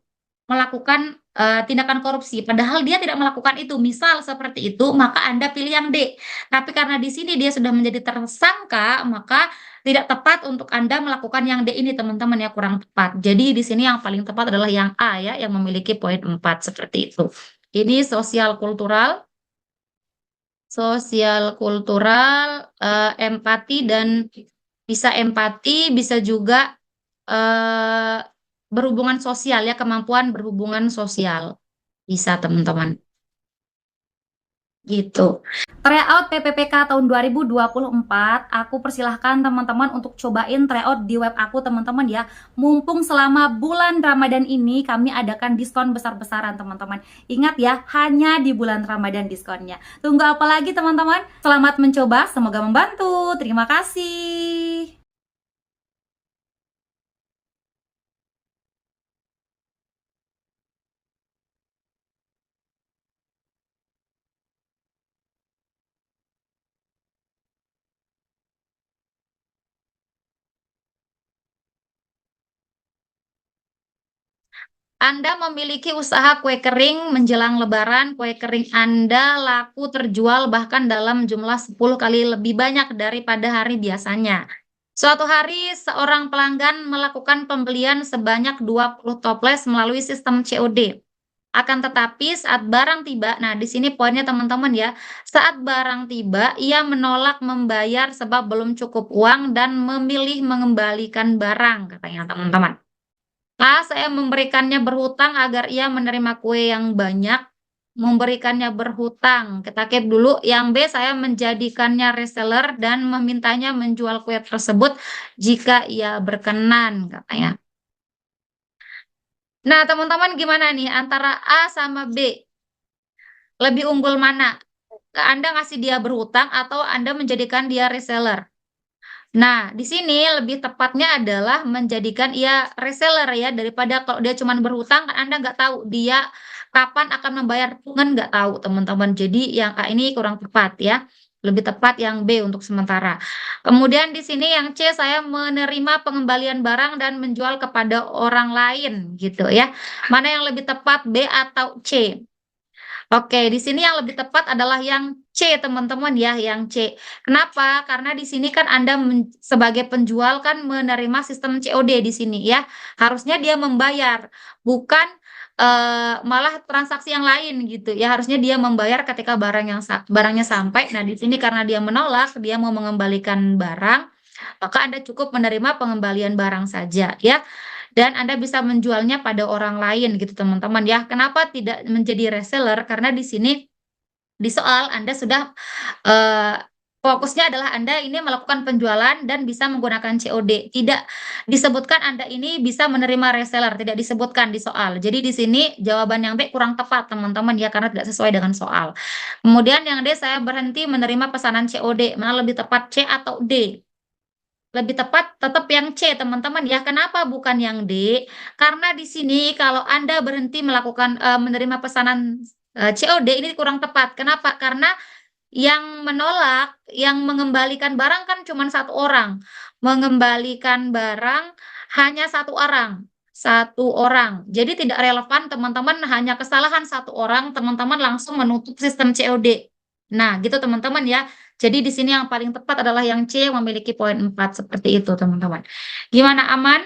melakukan tindakan korupsi, padahal dia tidak melakukan itu. Misal seperti itu, maka Anda pilih yang D. Tapi karena di sini dia sudah menjadi tersangka, maka tidak tepat untuk Anda melakukan yang D ini, teman-teman ya, kurang tepat. Jadi di sini yang paling tepat adalah yang A ya, yang memiliki poin 4 seperti itu. Ini sosial kultural, empati, dan bisa empati, bisa juga eh, berhubungan sosial ya, kemampuan berhubungan sosial. Bisa teman-teman. Gitu. Tryout PPPK tahun 2024, aku persilahkan teman-teman untuk cobain tryout di web aku teman-teman ya. Mumpung selama bulan Ramadan ini kami adakan diskon besar-besaran teman-teman. Ingat ya, hanya di bulan Ramadan diskonnya. Tunggu apa lagi teman-teman? Selamat mencoba, semoga membantu. Terima kasih. Anda memiliki usaha kue kering menjelang Lebaran, kue kering Anda laku terjual bahkan dalam jumlah 10 kali lebih banyak daripada hari biasanya. Suatu hari, seorang pelanggan melakukan pembelian sebanyak 20 toples melalui sistem COD. Akan tetapi saat barang tiba, nah di sini poinnya teman-teman ya, saat barang tiba ia menolak membayar sebab belum cukup uang dan memilih mengembalikan barang, katanya teman-teman. A, saya memberikannya berhutang agar ia menerima kue yang banyak, memberikannya berhutang. Kita keep dulu. Yang B, saya menjadikannya reseller dan memintanya menjual kue tersebut jika ia berkenan, katanya. Nah, teman-teman gimana nih antara A sama B? Lebih unggul mana? Anda ngasih dia berhutang atau Anda menjadikan dia reseller? Nah, di sini lebih tepatnya adalah menjadikan ia reseller ya, daripada kalau dia cuma berhutang, Anda nggak tahu dia kapan akan membayar, kan nggak tahu teman-teman. Jadi yang A ini kurang tepat ya. Lebih tepat yang B untuk sementara. Kemudian di sini yang C, saya menerima pengembalian barang dan menjual kepada orang lain gitu ya. Mana yang lebih tepat, B atau C? Oke, di sini yang lebih tepat adalah yang C, teman-teman ya, yang C. Kenapa? Karena di sini kan Anda sebagai penjual kan menerima sistem COD di sini ya. Harusnya dia membayar, bukan malah transaksi yang lain gitu ya. Harusnya dia membayar ketika barangnya sampai. Nah, di sini karena dia menolak, dia mau mengembalikan barang, maka Anda cukup menerima pengembalian barang saja ya. Dan Anda bisa menjualnya pada orang lain gitu teman-teman ya. Kenapa tidak menjadi reseller? Karena di sini di soal Anda sudah eh, fokusnya adalah Anda ini melakukan penjualan dan bisa menggunakan COD. Tidak disebutkan Anda ini bisa menerima reseller, tidak disebutkan di soal. Jadi di sini jawaban yang B kurang tepat teman-teman ya, karena tidak sesuai dengan soal. Kemudian yang D, saya berhenti menerima pesanan COD. Mana lebih tepat, C atau D? Lebih tepat tetap yang C, teman-teman ya. Kenapa bukan yang D? Karena di sini kalau Anda berhenti melakukan menerima pesanan COD ini kurang tepat. Kenapa? Karena yang menolak, yang mengembalikan barang kan cuma satu orang. Mengembalikan barang hanya satu orang. Satu orang. Jadi tidak relevan teman-teman, hanya kesalahan satu orang, teman-teman langsung menutup sistem COD. Nah, gitu teman-teman ya. Jadi di sini yang paling tepat adalah yang C yang memiliki poin 4 seperti itu teman-teman. Gimana, aman?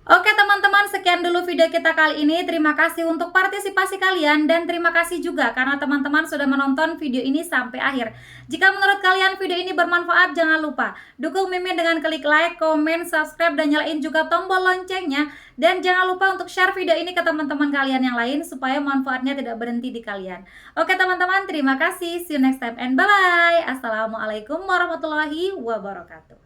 Oke teman-teman, sekian dulu video kita kali ini. Terima kasih untuk partisipasi kalian dan terima kasih juga karena teman-teman sudah menonton video ini sampai akhir. Jika menurut kalian video ini bermanfaat, jangan lupa dukung Mimin dengan klik like, komen, subscribe, dan nyalain juga tombol loncengnya. Dan jangan lupa untuk share video ini ke teman-teman kalian yang lain supaya manfaatnya tidak berhenti di kalian. Oke teman-teman, terima kasih. See you next time and bye-bye. Assalamualaikum warahmatullahi wabarakatuh.